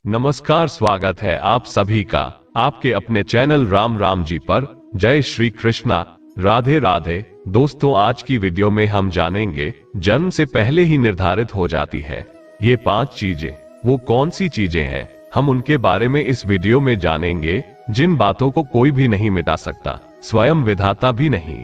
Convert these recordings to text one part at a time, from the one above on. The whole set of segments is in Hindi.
नमस्कार, स्वागत है आप सभी का आपके अपने चैनल राम राम जी पर। जय श्री कृष्णा, राधे राधे। दोस्तों, आज की वीडियो में हम जानेंगे जन्म से पहले ही निर्धारित हो जाती है ये 5 चीजें। वो कौन सी चीजें हैं, हम उनके बारे में इस वीडियो में जानेंगे, जिन बातों को कोई भी नहीं मिटा सकता, स्वयं विधाता भी नहीं।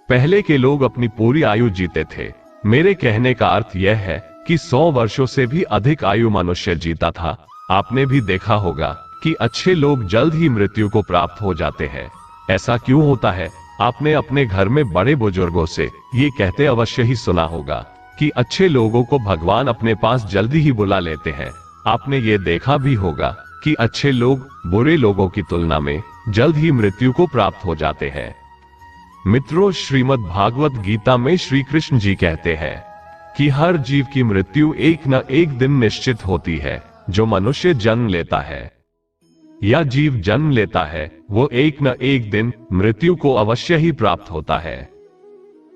पहले के लोग अपनी पूरी आयु जीते थे। मेरे कहने का अर्थ यह है कि 100 वर्षों से भी अधिक आयु मनुष्य जीता था। आपने भी देखा होगा कि अच्छे लोग जल्द ही मृत्यु को प्राप्त हो जाते हैं। ऐसा क्यों होता है? आपने अपने घर में बड़े बुजुर्गों से ये कहते अवश्य ही सुना होगा कि अच्छे लोगों को भगवान अपने पास जल्दी ही बुला लेते हैं। आपने ये देखा भी होगा कि अच्छे लोग बुरे लोगों की तुलना में जल्द ही मृत्यु को प्राप्त हो जाते हैं। मित्रों, श्रीमद् भागवत गीता में श्री कृष्ण जी कहते हैं कि हर जीव की मृत्यु एक न एक दिन निश्चित होती है। जो मनुष्य जन्म लेता है या जीव जन्म लेता है, वो एक न एक दिन मृत्यु को अवश्य ही प्राप्त होता है।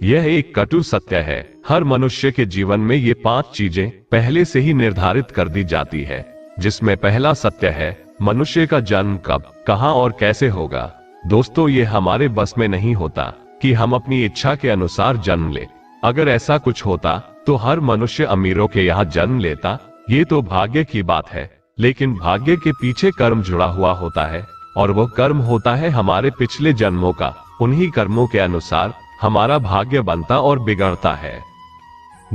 यह एक कटु सत्य है। हर मनुष्य के जीवन में ये 5 चीजें पहले से ही निर्धारित कर दी जाती है, जिसमें पहला सत्य है मनुष्य का जन्म कब, कहां और कैसे होगा। दोस्तों, ये हमारे बस में नहीं होता कि हम अपनी इच्छा के अनुसार जन्म ले। अगर ऐसा कुछ होता तो हर मनुष्य अमीरों के यहाँ जन्म लेता। ये तो भाग्य की बात है, लेकिन भाग्य के पीछे कर्म जुड़ा हुआ होता है, और वो कर्म होता है हमारे पिछले जन्मों का। उन्हीं कर्मों के अनुसार हमारा भाग्य बनता और बिगड़ता है।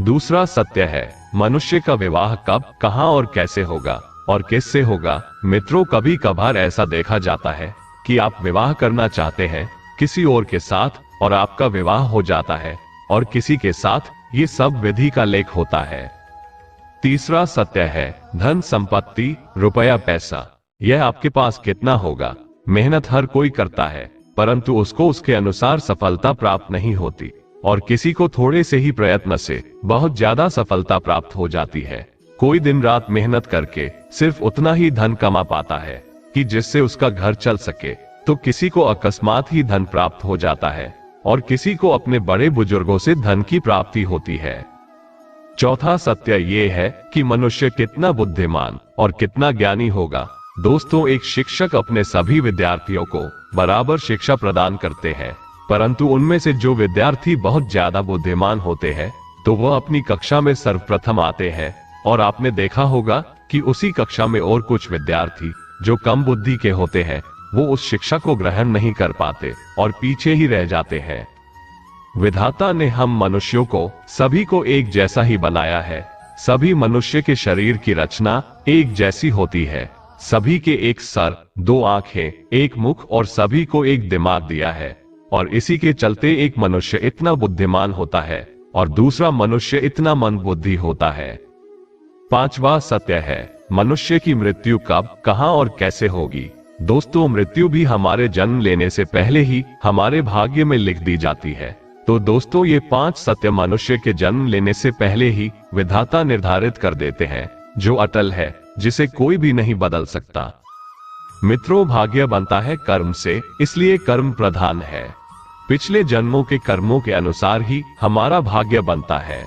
दूसरा सत्य है मनुष्य का विवाह कब, कहां और कैसे होगा और किससे होगा। मित्रों, कभी कभार ऐसा देखा जाता है कि आप विवाह करना चाहते हैं किसी और के साथ, और आपका विवाह हो जाता है और किसी के साथ। ये सब विधि का लेख होता है। तीसरा सत्य है धन संपत्ति, रुपया पैसा। यह आपके पास कितना होगा, मेहनत हर कोई करता है, परंतु उसको उसके अनुसार सफलता प्राप्त नहीं होती, और किसी को थोड़े से ही प्रयत्न से बहुत ज्यादा सफलता प्राप्त हो जाती है। कोई दिन रात मेहनत करके सिर्फ उतना ही धन कमा पाता है कि जिससे उसका घर चल सके, तो किसी को अकस्मात ही धन प्राप्त हो जाता है, और किसी को अपने बड़े बुजुर्गों से धन की प्राप्ति होती है। चौथा सत्य ये है कि मनुष्य कितना बुद्धिमान और कितना ज्ञानी होगा। दोस्तों, एक शिक्षक अपने सभी विद्यार्थियों को बराबर शिक्षा प्रदान करते हैं, परंतु उनमें से जो विद्यार्थी बहुत ज्यादा बुद्धिमान होते हैं, तो वह अपनी कक्षा में सर्वप्रथम आते हैं, और आपने देखा होगा कि उसी कक्षा में और कुछ विद्यार्थी जो कम बुद्धि के होते हैं, वो उस शिक्षा को ग्रहण नहीं कर पाते और पीछे ही रह जाते हैं। विधाता ने हम मनुष्यों को सभी को एक जैसा ही बनाया है। सभी मनुष्य के शरीर की रचना एक जैसी होती है। सभी के एक सर, 2 आंखें, एक मुख और सभी को एक दिमाग दिया है, और इसी के चलते एक मनुष्य इतना बुद्धिमान होता है और दूसरा मनुष्य इतना मंदबुद्धि होता है। पांचवा सत्य है मनुष्य की मृत्यु कब, कहां और कैसे होगी। दोस्तों, मृत्यु भी हमारे जन्म लेने से पहले ही हमारे भाग्य में लिख दी जाती है। तो दोस्तों, ये 5 सत्य मनुष्य के जन्म लेने से पहले ही विधाता निर्धारित कर देते हैं, जो अटल है, जिसे कोई भी नहीं बदल सकता। मित्रों, भाग्य बनता है कर्म से, इसलिए कर्म प्रधान है। पिछले जन्मों के कर्मों के अनुसार ही हमारा भाग्य बनता है।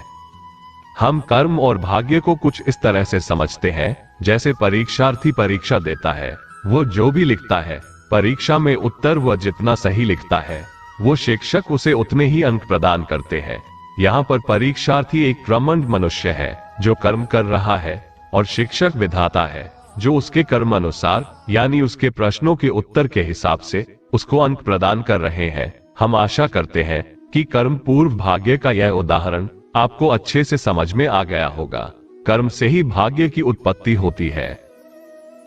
हम कर्म और भाग्य को कुछ इस तरह से समझते हैं, जैसे परीक्षार्थी परीक्षा देता है, वो जो भी लिखता है परीक्षा में उत्तर वह जितना सही लिखता है, वो शिक्षक उसे उतने ही अंक प्रदान करते हैं। यहाँ पर परीक्षार्थी एक प्रमंड मनुष्य है जो कर्म कर रहा है, और शिक्षक विधाता है जो उसके कर्म अनुसार, यानी उसके प्रश्नों के उत्तर के हिसाब से उसको अंक प्रदान कर रहे हैं। हम आशा करते हैं कि कर्म पूर्व भाग्य का यह उदाहरण आपको अच्छे से समझ में आ गया होगा। कर्म से ही भाग्य की उत्पत्ति होती है।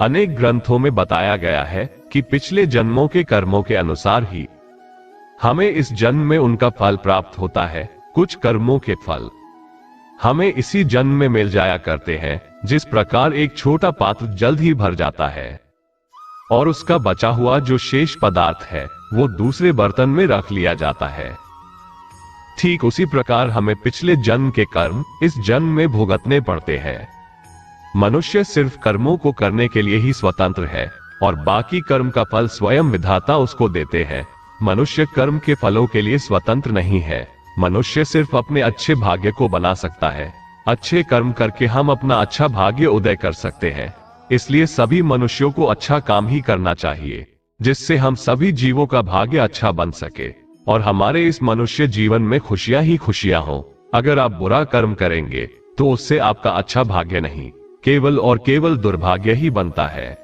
अनेक ग्रंथों में बताया गया है कि पिछले जन्मों के कर्मों के अनुसार ही हमें इस जन्म में उनका फल प्राप्त होता है। कुछ कर्मों के फल हमें इसी जन्म में मिल जाया करते हैं। जिस प्रकार एक छोटा पात्र जल्द ही भर जाता है और उसका बचा हुआ जो शेष पदार्थ है वो दूसरे बर्तन में रख लिया जाता है, ठीक उसी प्रकार हमें पिछले जन्म के कर्म इस जन्म में भुगतने पड़ते हैं। मनुष्य सिर्फ कर्मों को करने के लिए ही स्वतंत्र है, और बाकी कर्म का फल स्वयं विधाता उसको देते हैं। मनुष्य कर्म के फलों के लिए स्वतंत्र नहीं है। मनुष्य सिर्फ अपने अच्छे भाग्य को बना सकता है। अच्छे कर्म करके हम अपना अच्छा भाग्य उदय कर सकते हैं। इसलिए सभी मनुष्यों को अच्छा काम ही करना चाहिए, जिससे हम सभी जीवों का भाग्य अच्छा बन सके और हमारे इस मनुष्य जीवन में खुशियां ही खुशियां हो। अगर आप बुरा कर्म करेंगे तो उससे आपका अच्छा भाग्य नहीं, केवल और केवल दुर्भाग्य ही बनता है।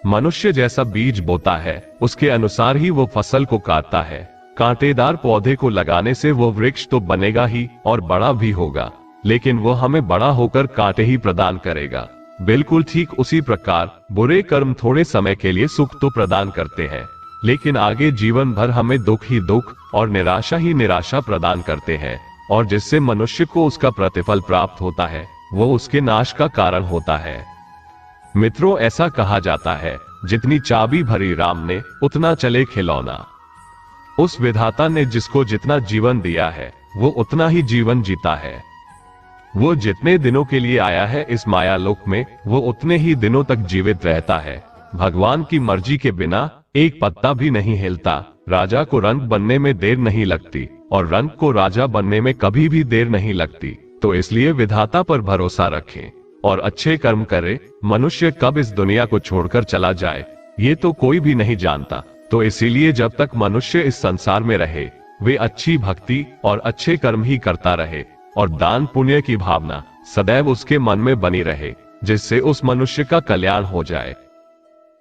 मनुष्य जैसा बीज बोता है, उसके अनुसार ही वो फसल को काटता है। कांटेदार पौधे को लगाने से वो वृक्ष तो बनेगा ही और बड़ा भी होगा, लेकिन वो हमें बड़ा होकर कांटे ही प्रदान करेगा। बिल्कुल ठीक उसी प्रकार बुरे कर्म थोड़े समय के लिए सुख तो प्रदान करते हैं, लेकिन आगे जीवन भर हमें दुख ही दुख और निराशा ही निराशा प्रदान करते हैं, और जिससे मनुष्य को उसका प्रतिफल प्राप्त होता है वो उसके नाश का कारण होता है। मित्रों, ऐसा कहा जाता है, जितनी चाबी भरी राम ने उतना चले खिलौना। उस विधाता ने जिसको जितना जीवन दिया है वो उतना ही जीवन जीता है। वो जितने दिनों के लिए आया है इस माया लोक में, वो उतने ही दिनों तक जीवित रहता है। भगवान की मर्जी के बिना एक पत्ता भी नहीं हिलता। राजा को रंक बनने में देर नहीं लगती और रंक को राजा बनने में कभी भी देर नहीं लगती। तो इसलिए विधाता पर भरोसा रखें और अच्छे कर्म करें। मनुष्य कब इस दुनिया को छोड़कर चला जाए ये तो कोई भी नहीं जानता। तो इसीलिए जब तक मनुष्य इस संसार में रहे वे अच्छी भक्ति और अच्छे कर्म ही करता रहे और दान पुण्य की भावना सदैव उसके मन में बनी रहे, जिससे उस मनुष्य का कल्याण हो जाए।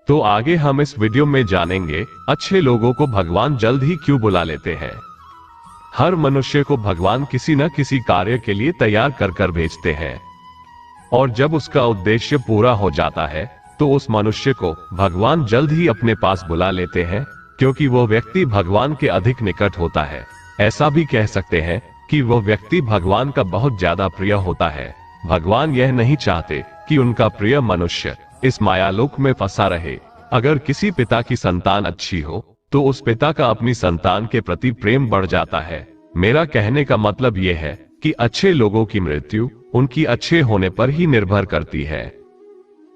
तो आगे हम इस वीडियो में जानेंगे अच्छे लोगों को भगवान जल्द ही क्यों बुला लेते हैं। हर मनुष्य को भगवान किसी न किसी कार्य के लिए तैयार कर कर भेजते हैं, और जब उसका उद्देश्य पूरा हो जाता है तो उस मनुष्य को भगवान जल्द ही अपने पास बुला लेते हैं, क्योंकि वो व्यक्ति भगवान के अधिक निकट होता है। ऐसा भी कह सकते हैं कि वह व्यक्ति भगवान का बहुत ज्यादा प्रिय होता है। भगवान यह नहीं चाहते कि उनका प्रिय मनुष्य इस मायालोक में फंसा रहे। अगर किसी पिता की संतान अच्छी हो तो उस पिता का अपनी संतान के प्रति प्रेम बढ़ जाता है। मेरा कहने का मतलब यह है कि अच्छे लोगों की मृत्यु उनकी अच्छे होने पर ही निर्भर करती है।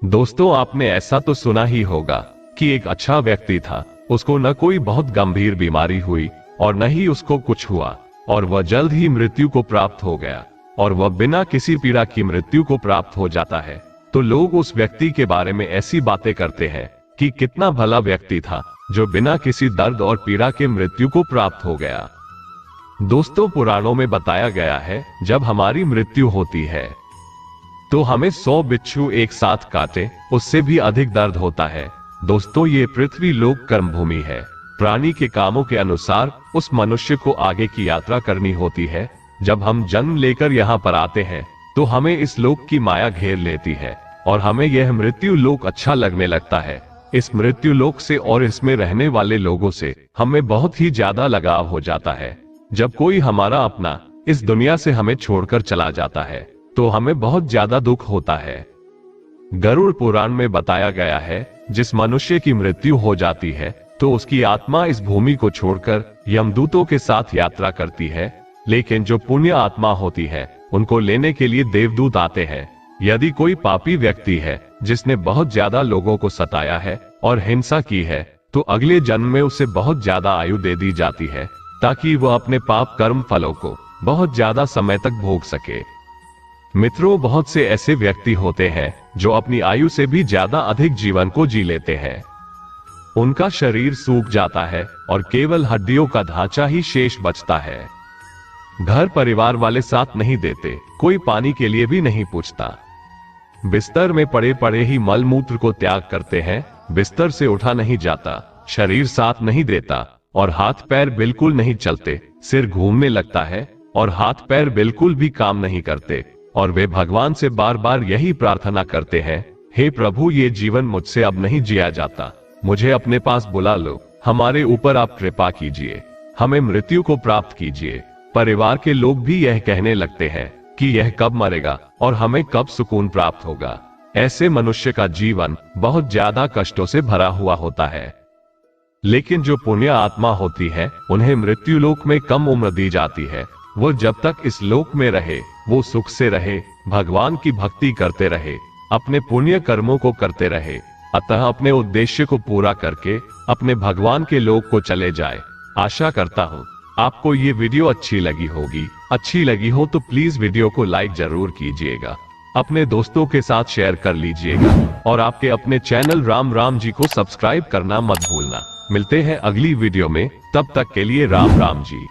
दोस्तों, आपने ऐसा तो सुना ही होगा कि एक अच्छा व्यक्ति था, उसको न कोई बहुत गंभीर बीमारी हुई और न ही उसको कुछ हुआ, और वह जल्द ही मृत्यु को प्राप्त हो गया, और वह बिना किसी पीड़ा की मृत्यु को प्राप्त हो जाता है। तो लोग उस व्यक्ति के बारे में ऐसी बातें करते हैं कि कितना भला व्यक्ति था जो बिना किसी दर्द और पीड़ा के मृत्यु को प्राप्त हो गया। दोस्तों, पुराणों में बताया गया है, जब हमारी मृत्यु होती है तो हमें 100 बिच्छू एक साथ काटे उससे भी अधिक दर्द होता है। दोस्तों, ये पृथ्वी लोक कर्म भूमि है। प्राणी के कामों के अनुसार उस मनुष्य को आगे की यात्रा करनी होती है। जब हम जन्म लेकर यहाँ पर आते हैं तो हमें इस लोक की माया घेर लेती है और हमें यह मृत्यु लोक अच्छा लगने लगता है। इस मृत्यु लोक से और इसमें रहने वाले लोगों से हमें बहुत ही ज्यादा लगाव हो जाता है। जब कोई हमारा अपना इस दुनिया से हमें छोड़कर चला जाता है तो हमें बहुत ज्यादा दुख होता है। गरुड़ पुराण में बताया गया है, जिस मनुष्य की मृत्यु हो जाती है तो उसकी आत्मा इस भूमि को छोड़कर यमदूतों के साथ यात्रा करती है, लेकिन जो पुण्य आत्मा होती है उनको लेने के लिए देवदूत आते हैं। यदि कोई पापी व्यक्ति है जिसने बहुत ज्यादा लोगों को सताया है और हिंसा की है तो अगले जन्म में उसे बहुत ज्यादा आयु दे दी जाती है, ताकि वह अपने पाप कर्म फलों को बहुत ज्यादा समय तक भोग सके। मित्रों, बहुत से ऐसे व्यक्ति होते हैं जो अपनी आयु से भी ज्यादा अधिक जीवन को जी लेते हैं। उनका शरीर सूख जाता है और केवल हड्डियों का ढांचा ही शेष बचता है। घर परिवार वाले साथ नहीं देते, कोई पानी के लिए भी नहीं पूछता। बिस्तर में पड़े पड़े ही मल मूत्र को त्याग करते हैं। बिस्तर से उठा नहीं जाता, शरीर साथ नहीं देता और हाथ पैर बिल्कुल नहीं चलते। सिर घूमने लगता है और हाथ पैर बिल्कुल भी काम नहीं करते, और वे भगवान से बार बार यही प्रार्थना करते हैं, हे प्रभु, ये जीवन मुझसे अब नहीं जिया जाता, मुझे अपने पास बुला लो, हमारे ऊपर आप कृपा कीजिए, हमें मृत्यु को प्राप्त कीजिए। परिवार के लोग भी यह कहने लगते हैं कि यह कब मरेगा और हमें कब सुकून प्राप्त होगा। ऐसे मनुष्य का जीवन बहुत ज्यादा कष्टों से भरा हुआ होता है। लेकिन जो पुण्य आत्मा होती है उन्हें मृत्यु लोक में कम उम्र दी जाती है। वो जब तक इस लोक में रहे वो सुख से रहे, भगवान की भक्ति करते रहे, अपने पुण्य कर्मों को करते रहे, अतः अपने उद्देश्य को पूरा करके अपने भगवान के लोक को चले जाए। आशा करता हूँ आपको ये वीडियो अच्छी लगी होगी। अच्छी लगी हो तो प्लीज वीडियो को लाइक जरूर कीजिएगा अपने दोस्तों के साथ शेयर कर लीजिएगा और आपके अपने चैनल राम राम जी को सब्सक्राइब करना मत भूलना। मिलते हैं अगली वीडियो में, तब तक के लिए राम राम जी।